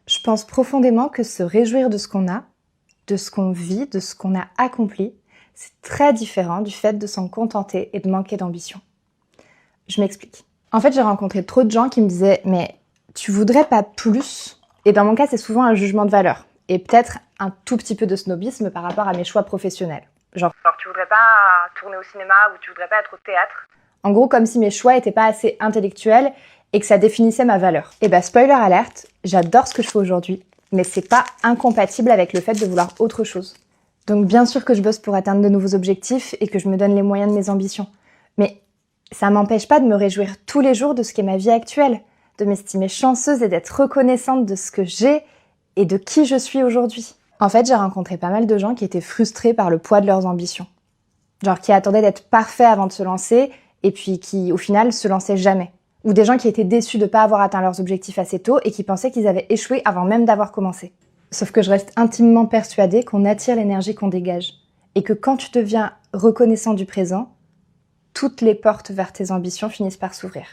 Je pense profondément que se réjouir de ce qu'on a, de ce qu'on vit, de ce qu'on a accompli, c'est très différent du fait de s'en contenter et de manquer d'ambition. Je m'explique. En fait, j'ai rencontré trop de gens qui me disaient « mais tu voudrais pas plus ?» Et dans mon cas, c'est souvent un jugement de valeur. Et peut-être un tout petit peu de snobisme par rapport à mes choix professionnels. Genre tu voudrais pas tourner au cinéma ou tu voudrais pas être au théâtre. En gros, comme si mes choix étaient pas assez intellectuels et que ça définissait ma valeur. Et bah, spoiler alerte, j'adore ce que je fais aujourd'hui, mais c'est pas incompatible avec le fait de vouloir autre chose. Donc bien sûr que je bosse pour atteindre de nouveaux objectifs et que je me donne les moyens de mes ambitions. Mais ça m'empêche pas de me réjouir tous les jours de ce qu'est ma vie actuelle, de m'estimer chanceuse et d'être reconnaissante de ce que j'ai et de qui je suis aujourd'hui. En fait, j'ai rencontré pas mal de gens qui étaient frustrés par le poids de leurs ambitions. Genre qui attendaient d'être parfaits avant de se lancer et puis qui, au final, se lançaient jamais. Ou des gens qui étaient déçus de pas avoir atteint leurs objectifs assez tôt et qui pensaient qu'ils avaient échoué avant même d'avoir commencé. Sauf que je reste intimement persuadée qu'on attire l'énergie qu'on dégage. Et que quand tu deviens reconnaissant du présent, toutes les portes vers tes ambitions finissent par s'ouvrir.